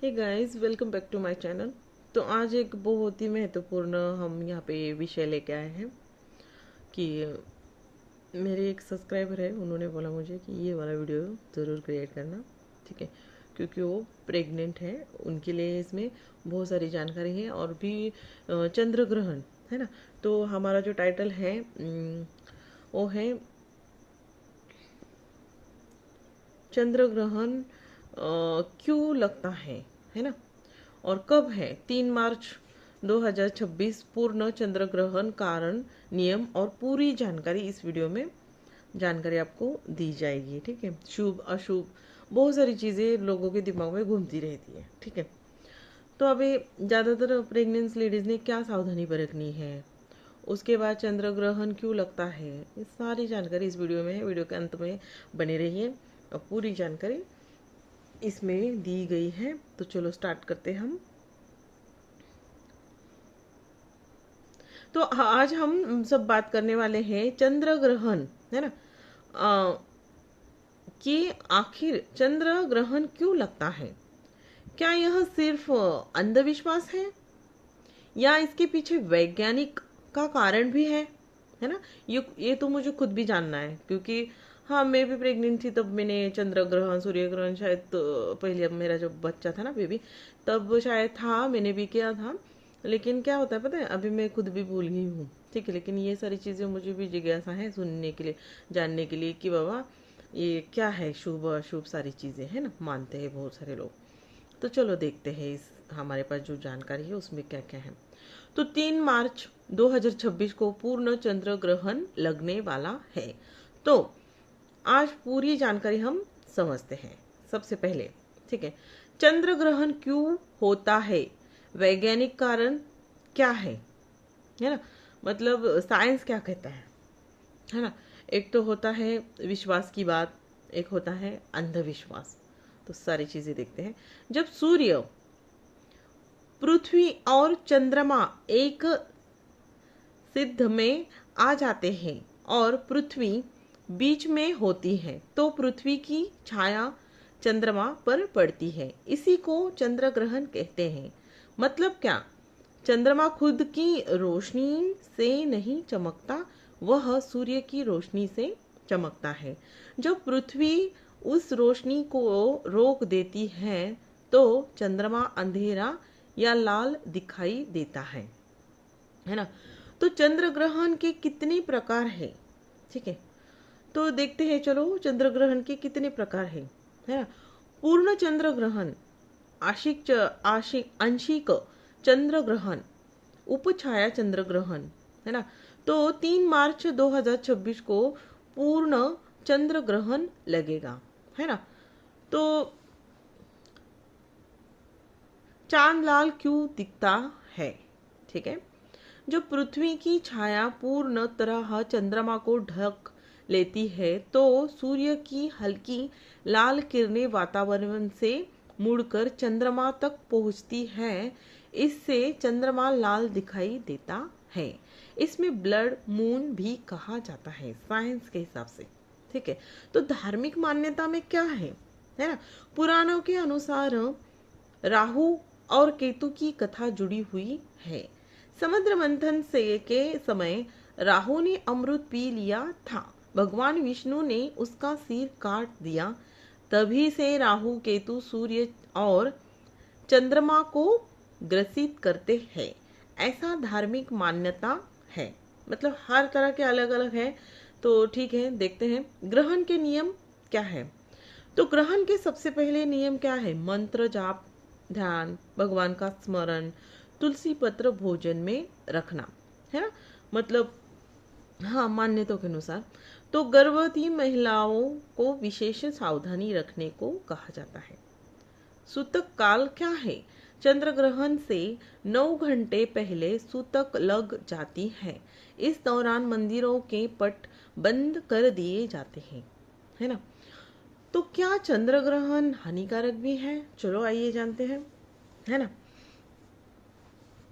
Hey guys, welcome back to my channel. तो आज एक बहुत ही महत्वपूर्ण हम यहाँ पे विषय लेके आए हैं कि मेरे एक सब्सक्राइबर है, उन्होंने बोला मुझे कि ये वाला वीडियो ज़रूर क्रिएट करना। ठीक है, क्योंकि वो प्रेग्नेंट है, उनके लिए इसमें बहुत सारी जानकारी है और भी चंद्र ग्रहण है ना। तो हमारा जो टाइटल है वो है चंद्र ग्रहण क्यों लगता है ना। और कब है? 3 मार्च 2026 पूर्ण चंद्र ग्रहण कारण नियम और पूरी जानकारी इस वीडियो में जानकारी आपको दी जाएगी। ठीक है, शुभ अशुभ बहुत सारी चीज़ें लोगों के दिमाग में घूमती रहती है। ठीक है, तो अभी ज़्यादातर प्रेग्नेंट लेडीज़ ने क्या सावधानी बरतनी है, उसके बाद चंद्र ग्रहण क्यों लगता है, ये सारी जानकारी इस वीडियो में है। वीडियो के अंत में बने रहिए और पूरी जानकारी इसमें दी गई है। तो चलो स्टार्ट करते हैं हम। तो आज हम सब बात करने वाले हैं चंद्र ग्रहण, है ना, कि आखिर चंद्र ग्रहण क्यों लगता है। क्या यह सिर्फ अंधविश्वास है या इसके पीछे वैज्ञानिक का कारण भी है ना। ये तो मुझे खुद भी जानना है, क्योंकि हाँ, मैं भी प्रेग्नेंट थी तब मैंने चंद्र ग्रहण सूर्य ग्रहण शायद तो पहले, अब मेरा जो बच्चा था ना बेबी, तब शायद था, मैंने भी किया था। लेकिन क्या होता है पता है, अभी मैं खुद भी भूल गई हूँ। ठीक है, लेकिन ये सारी चीज़ें मुझे भी जिज्ञासा है सुनने के लिए, जानने के लिए कि बाबा ये क्या है, शुभ अशुभ सारी चीज़ें है ना, मानते हैं बहुत सारे लोग। तो चलो देखते हैं इस हमारे पास जो जानकारी है उसमें क्या क्या है। तो 3 मार्च 2026 को पूर्ण चंद्र ग्रहण लगने वाला है। तो आज पूरी जानकारी हम समझते हैं। सबसे पहले, ठीक है, चंद्र ग्रहण क्यों होता है, वैज्ञानिक कारण क्या है ना, मतलब साइंस क्या कहता है ना। एक तो होता है विश्वास की बात, एक होता है अंधविश्वास। तो सारी चीजें देखते हैं। जब सूर्य, पृथ्वी और चंद्रमा एक सिद्ध में आ जाते हैं और पृथ्वी बीच में होती है, तो पृथ्वी की छाया चंद्रमा पर पड़ती है। इसी को चंद्र ग्रहण कहते हैं। मतलब क्या? चंद्रमा खुद की रोशनी से नहीं चमकता, वह सूर्य की रोशनी से चमकता है। जब पृथ्वी उस रोशनी को रोक देती है तो चंद्रमा अंधेरा या लाल दिखाई देता है ना। तो चंद्र ग्रहण के कितने प्रकार है? ठीक है, तो देखते हैं। चलो, चंद्र ग्रहण के कितने प्रकार है ना। पूर्ण चंद्र ग्रहण, आंशिक चंद्र ग्रहण, उपछाया चंद्र ग्रहण, है ना। तो 3 मार्च 2026 को पूर्ण चंद्र ग्रहण लगेगा, है ना। तो चांद लाल क्यों दिखता है? ठीक है, जब पृथ्वी की छाया पूर्ण तरह चंद्रमा को ढक लेती है तो सूर्य की हल्की लाल किरणें वातावरण से मुड़कर चंद्रमा तक पहुंचती है। इससे चंद्रमा लाल दिखाई देता है। इसमें ब्लड मून भी कहा जाता है साइंस के हिसाब से। ठीक है, तो धार्मिक मान्यता में क्या है ना। पुराणों के अनुसार राहु और केतु की कथा जुड़ी हुई है। समुद्र मंथन से के समय राहु ने अमृत पी लिया था, भगवान विष्णु ने उसका सिर काट दिया। तभी से राहु केतु सूर्य और चंद्रमा को ग्रसित करते हैं, ऐसा धार्मिक मान्यता है। मतलब हर तरह के अलग अलग है। तो ठीक है, देखते हैं ग्रहण के नियम क्या है। तो ग्रहण के सबसे पहले नियम क्या है? मंत्र जाप, ध्यान, भगवान का स्मरण, तुलसी पत्र भोजन में रखना, है ना। मतलब हाँ, मान्यताओं के अनुसार तो गर्भवती महिलाओं को विशेष सावधानी रखने को कहा जाता है। सूतक काल क्या है? चंद्र ग्रहण से 9 घंटे पहले सूतक लग जाती है। इस दौरान मंदिरों के पट बंद कर दिए जाते हैं, है ना। तो क्या चंद्र ग्रहण हानिकारक भी है? चलो आइए जानते हैं, है ना।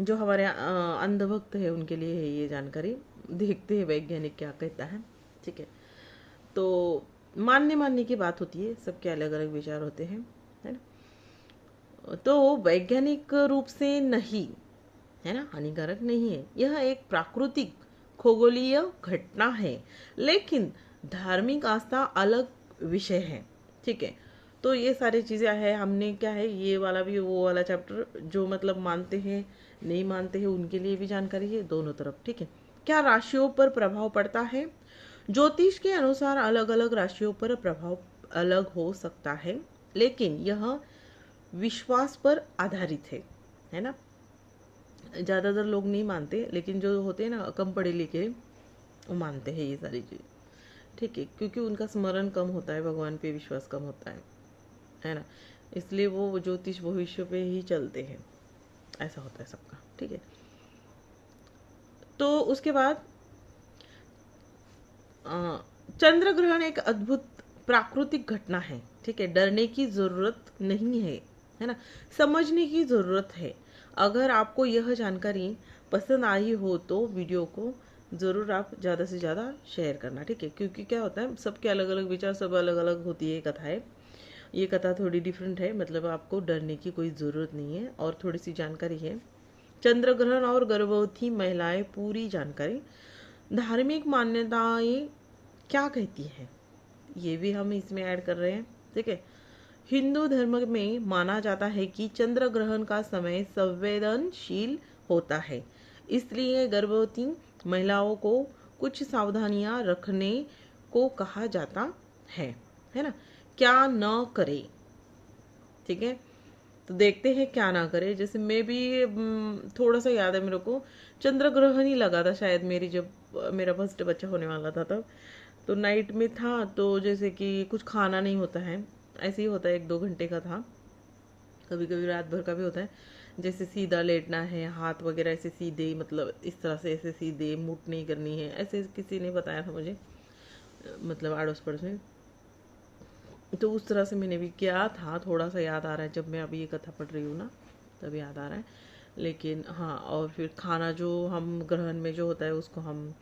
जो हमारे अंधभक्त है उनके लिए है ये जानकारी। देखते हैं वैज्ञानिक क्या कहता है। ठीक है, तो मानने मानने की बात होती है, सबके अलग अलग विचार होते हैं, है ना। तो वैज्ञानिक रूप से नहीं, है ना, हानिकारक नहीं है। यह एक प्राकृतिक खगोलीय घटना है, लेकिन धार्मिक आस्था अलग विषय है। ठीक है, तो ये सारी चीज़ें है। हमने क्या है, ये वाला भी वो वाला चैप्टर, जो मतलब मानते हैं नहीं मानते हैं उनके लिए भी जानकारी है, दोनों तरफ। ठीक है, क्या राशियों पर प्रभाव पड़ता है? ज्योतिष के अनुसार अलग अलग राशियों पर प्रभाव अलग हो सकता है, लेकिन यह विश्वास पर आधारित है ना। ज़्यादातर लोग नहीं मानते, लेकिन जो होते हैं ना कम पढ़े लिखे, वो मानते हैं ये सारी चीज़। ठीक है, क्योंकि उनका स्मरण कम होता है, भगवान पे विश्वास कम होता है ना, इसलिए वो ज्योतिष भविष्य पे ही चलते हैं। ऐसा होता है सबका। ठीक है, तो उसके बाद चंद्र ग्रहण एक अद्भुत प्राकृतिक घटना है। ठीक है, डरने की जरूरत नहीं है ना, समझने की जरूरत है। अगर आपको यह जानकारी पसंद आई हो तो वीडियो को ज़रूर आप ज़्यादा से ज़्यादा शेयर करना। ठीक है, क्योंकि क्या होता है, सबके अलग अलग विचार, सब अलग अलग होती है कथाएं। ये कथा थोड़ी डिफरेंट है, मतलब आपको डरने की कोई ज़रूरत नहीं है। और थोड़ी सी जानकारी है, चंद्र ग्रहण और गर्भवती महिलाएं, पूरी जानकारी। धार्मिक मान्यताएं क्या कहती है, ये भी हम इसमें ऐड कर रहे हैं। ठीक है, हिंदू धर्म में माना जाता है कि चंद्र ग्रहण का समय संवेदनशील होता है, इसलिए गर्भवती महिलाओं को कुछ सावधानियां रखने को कहा जाता है ना। क्या न करे, ठीक है, तो देखते हैं क्या ना करे। जैसे मैं भी थोड़ा सा याद है मेरे को, चंद्र ग्रहण ही लगा था शायद मेरी, जब मेरा फर्स्ट बच्चा होने वाला था तब। तो नाइट में था, तो जैसे कि कुछ खाना नहीं होता है, ऐसे ही होता है, 1-2 घंटे का था। कभी कभी रात भर का भी होता है, जैसे सीधा लेटना है, हाथ वगैरह ऐसे सीधे, मतलब इस तरह से ऐसे सीधे, मुट नहीं करनी है, ऐसे किसी ने बताया था मुझे, मतलब अड़ोस पड़ोस में। तो उस तरह से मैंने भी किया था, थोड़ा सा याद आ रहा है, जब मैं अभी ये कथा पढ़ रही हूँ ना तब याद आ रहा है। लेकिन हाँ, और फिर खाना जो हम ग्रहण में जो होता है उसको हम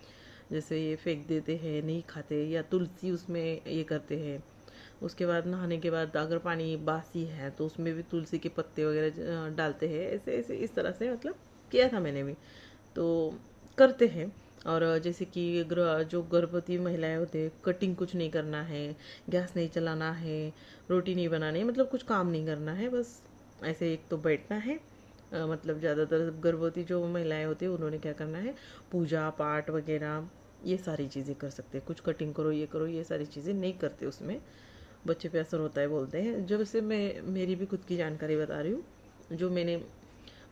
जैसे ये फेंक देते हैं, नहीं खाते, या तुलसी उसमें ये करते हैं। उसके बाद नहाने के बाद अगर पानी बासी है तो उसमें भी तुलसी के पत्ते वगैरह डालते हैं, ऐसे ऐसे इस तरह से, मतलब किया था मैंने भी, तो करते हैं। और जैसे कि जो गर्भवती महिलाएं होते हैं, कटिंग कुछ नहीं करना है, गैस नहीं चलाना है, रोटी नहीं बनानी है, मतलब कुछ काम नहीं करना है, बस ऐसे एक तो बैठना है। मतलब ज़्यादातर गर्भवती जो महिलाएं होती है उन्होंने क्या करना है, पूजा पाठ वगैरह ये सारी चीज़ें कर सकते हैं। कुछ कटिंग करो, ये करो, ये सारी चीज़ें नहीं करते, उसमें बच्चे पे असर होता है बोलते हैं। जब से मैं मेरी भी खुद की जानकारी बता रही हूँ, जो मैंने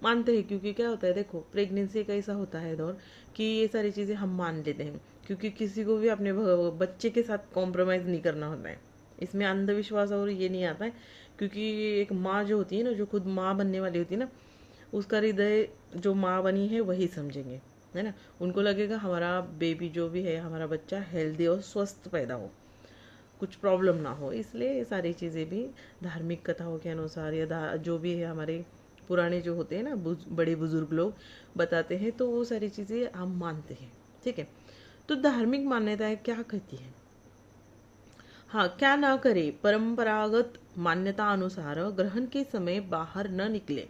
मानते हैं। क्योंकि क्या होता है, देखो प्रेगनेंसी एक ऐसा होता है दौर कि ये सारी चीज़ें हम मान लेते हैं, क्योंकि किसी को भी अपने बच्चे के साथ कॉम्प्रोमाइज़ नहीं करना होता है। इसमें अंधविश्वास और ये नहीं आता है, क्योंकि एक माँ जो होती है ना, जो खुद माँ बनने वाली होती है ना, उसका हृदय जो माँ बनी है वही समझेंगे, है ना। उनको लगेगा हमारा बेबी जो भी है, हमारा बच्चा हेल्दी और स्वस्थ पैदा हो, कुछ प्रॉब्लम ना हो। इसलिए ये सारी चीज़ें भी धार्मिक कथाओं के अनुसार, या जो भी है हमारे पुराने जो होते हैं ना, बड़े बुजुर्ग लोग बताते हैं, तो वो सारी चीज़ें हम मानते हैं। ठीक है, तो धार्मिक मान्यताएं क्या कहती है। हाँ, क्या ना करे, परंपरागत मान्यता अनुसार ग्रहण के समय बाहर न निकले,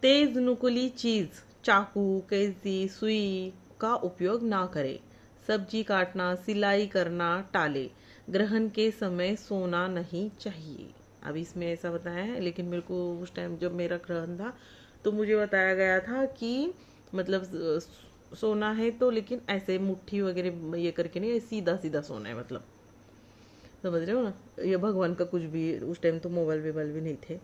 तेज नुकीली चीज, चाकू, कैंची, सुई का उपयोग ना करे, सब्जी काटना, सिलाई करना टाले, ग्रहण के समय सोना नहीं चाहिए। अब इसमें ऐसा बताया है, लेकिन मेरे को उस टाइम जब मेरा ग्रहण था तो मुझे बताया गया था कि मतलब सोना है तो, लेकिन ऐसे मुट्ठी वगैरह ये करके नहीं, सीधा सीधा सोना है, मतलब समझ रहे हो ना। ये भगवान का कुछ भी, उस टाइम तो मोबाइल वोबाइल भी नहीं थे,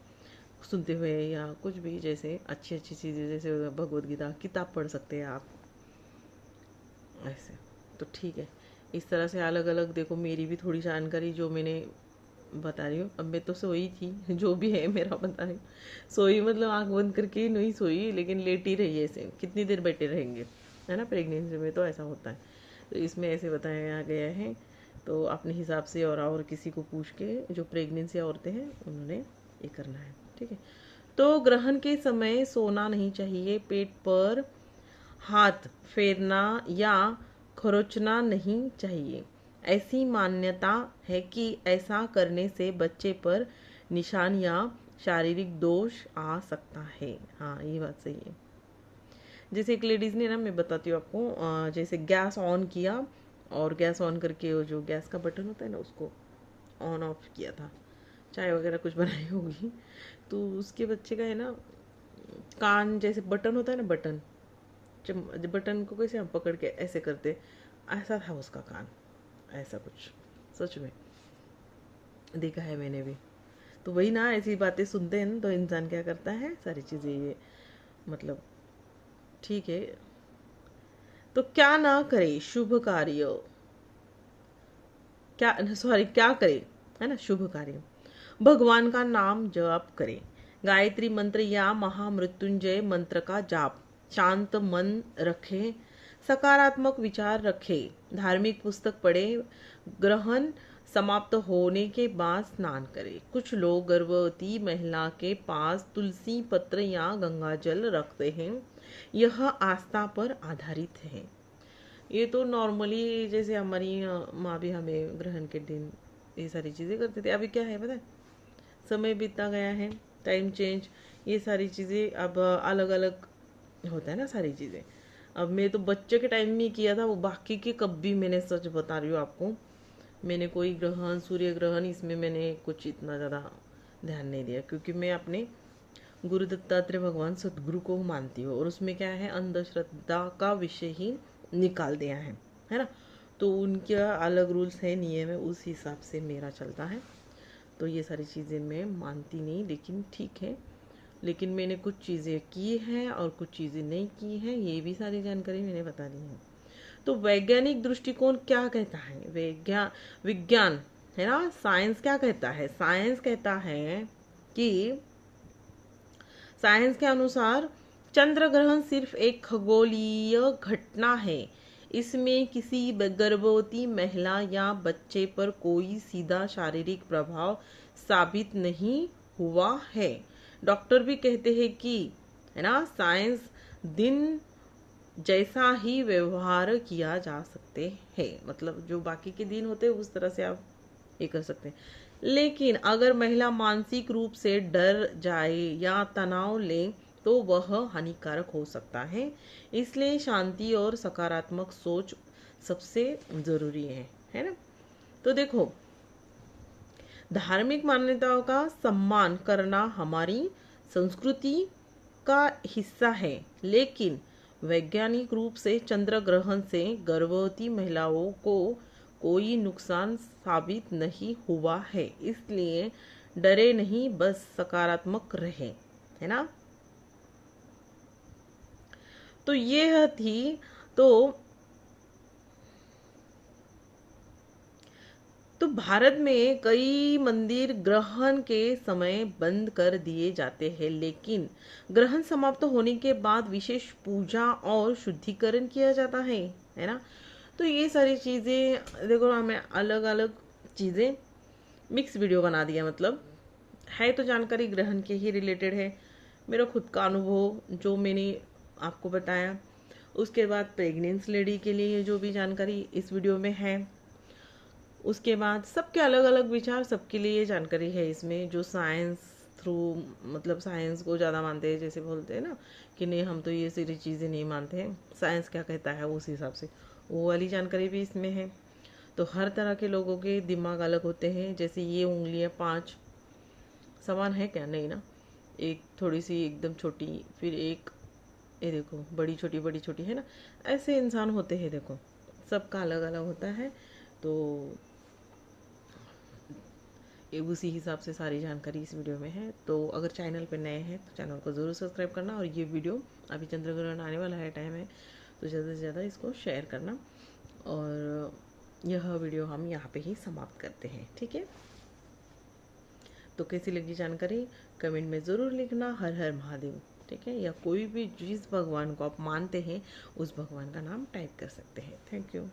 सुनते हुए या कुछ भी, जैसे अच्छी अच्छी चीज़ें, जैसे भगवत गीता किताब पढ़ सकते हैं आप ऐसे। तो ठीक है, इस तरह से अलग अलग, देखो मेरी भी थोड़ी जानकारी जो मैंने बता रही हूँ। अब मैं तो सोई थी, जो भी है मेरा बता रही हूँ, सोई मतलब आंख बंद करके नहीं सोई, लेकिन लेटी रही ऐसे, कितनी देर बैठे रहेंगे, है ना, प्रेगनेंसी में तो ऐसा होता है। तो इसमें ऐसे बताया गया है, तो अपने हिसाब से और किसी को पूछ के, जो प्रेगनेंसी औरतें हैं उन्होंने ये करना है। ठीक है, तो ग्रहण के समय सोना नहीं चाहिए, पेट पर हाथ फेरना या खरोचना नहीं चाहिए। ऐसी मान्यता है कि ऐसा करने से बच्चे पर निशान या शारीरिक दोष आ सकता है। हाँ, ये बात सही है। जैसे एक लेडीज़ ने ना, मैं बताती हूँ आपको, जैसे गैस ऑन किया और गैस ऑन करके वो जो गैस का बटन होता है ना, उसको ऑन ऑफ किया था, चाय वगैरह कुछ बनाई होगी, तो उसके बच्चे का है ना कान, जैसे बटन होता है ना, बटन, जब बटन को कैसे हम पकड़ के ऐसे करते, ऐसा था उसका कान, ऐसा कुछ, सच में देखा है मैंने भी। तो वही ना, ऐसी बातें सुनते हैं ना तो इंसान क्या करता है, सारी चीज़ें ये मतलब ठीक है। तो क्या ना करे शुभ कार्य, क्या सॉरी क्या करे, है ना, शुभ कार्य, भगवान का नाम जप करे, गायत्री मंत्र या महामृत्युंजय मंत्र का जाप, शांत मन रखे, सकारात्मक विचार रखे, धार्मिक पुस्तक पढ़े, ग्रहण समाप्त होने के बाद स्नान करे। कुछ लोग गर्भवती महिला के पास तुलसी पत्र या गंगा जल रखते हैं, यह आस्था पर आधारित है। ये तो नॉर्मली जैसे हमारी माँ भी हमें ग्रहण के दिन ये सारी चीज़ें करती थी। अभी क्या है पता है, समय बीतता गया है, टाइम चेंज, ये सारी चीज़ें अब अलग अलग होता है ना, सारी चीज़ें। अब मैं तो बच्चे के टाइम में किया था, वो बाकी के कब भी, मैंने सच बता रही हूँ आपको, मैंने कोई ग्रहण, सूर्य ग्रहण, इसमें मैंने कुछ इतना ज़्यादा ध्यान नहीं दिया, क्योंकि मैं अपने गुरु दत्तात्रेय भगवान सदगुरु को मानती हूँ, और उसमें क्या है, अंधश्रद्धा का विषय ही निकाल दिया है ना। तो उनका अलग रूल्स है, नियम है, उस हिसाब से मेरा चलता है। तो ये सारी चीज़ें मैं मानती नहीं, लेकिन ठीक है, लेकिन मैंने कुछ चीज़ें की हैं और कुछ चीज़ें नहीं की हैं, ये भी सारी जानकारी मैंने बता दी है। तो वैज्ञानिक दृष्टिकोण क्या कहता है, विज्ञान है ना, साइंस क्या कहता है, साइंस कहता है कि साइंस के अनुसार चंद्र ग्रहण सिर्फ एक खगोलीय घटना है, इसमें किसी गर्भवती महिला या बच्चे पर कोई सीधा शारीरिक प्रभाव साबित नहीं हुआ है। डॉक्टर भी कहते हैं कि, है ना, साइंस दिन जैसा ही व्यवहार किया जा सकते हैं, मतलब जो बाकी के दिन होते हैं उस तरह से आप ये कर सकते हैं। लेकिन अगर महिला मानसिक रूप से डर जाए या तनाव ले तो वह हानिकारक हो सकता है, इसलिए शांति और सकारात्मक सोच सबसे जरूरी है ना। तो देखो, धार्मिक मान्यताओं का सम्मान करना हमारी संस्कृति का हिस्सा है, लेकिन वैज्ञानिक रूप से चंद्र ग्रहण से गर्भवती महिलाओं को कोई नुकसान साबित नहीं हुआ है, इसलिए डरे नहीं, बस सकारात्मक रहे, है ना। तो ये थी, तो भारत में कई मंदिर ग्रहण के समय बंद कर दिए जाते हैं, लेकिन ग्रहण समाप्त होने के बाद विशेष पूजा और शुद्धिकरण किया जाता है ना। तो ये सारी चीज़ें देखो, हमें अलग अलग चीज़ें मिक्स वीडियो बना दिया, मतलब है तो जानकारी ग्रहण के ही रिलेटेड है, मेरा खुद का अनुभव जो मैंने आपको बताया, उसके बाद प्रेग्नेंस लेडी के लिए जो भी जानकारी इस वीडियो में है, उसके बाद सबके अलग अलग विचार, सबके लिए जानकारी है इसमें। जो साइंस थ्रू, मतलब साइंस को ज़्यादा मानते हैं, जैसे बोलते हैं ना कि नहीं हम तो ये सारी चीज़ें नहीं मानते हैं, साइंस क्या कहता है उस हिसाब से, वो वाली जानकारी भी इसमें है। तो हर तरह के लोगों के दिमाग अलग होते हैं, जैसे ये उंगलियां 5 समान है क्या, नहीं ना, एक थोड़ी सी एकदम छोटी, फिर एक ये देखो बड़ी छोटी है ना, ऐसे इंसान होते हैं, देखो सबका अलग अलग होता है। तो ये उसी हिसाब से सारी जानकारी इस वीडियो में है। तो अगर चैनल पर नए हैं तो चैनल को ज़रूर सब्सक्राइब करना, और ये वीडियो अभी चंद्र ग्रहण आने वाला है, टाइम है, तो ज़्यादा से ज़्यादा इसको शेयर करना। और यह वीडियो हम यहाँ पे ही समाप्त करते हैं, ठीक है। तो कैसी लगी जानकारी कमेंट में ज़रूर लिखना। हर हर महादेव, ठीक है, या कोई भी जिस भगवान को आप मानते हैं उस भगवान का नाम टाइप कर सकते हैं। Thank you.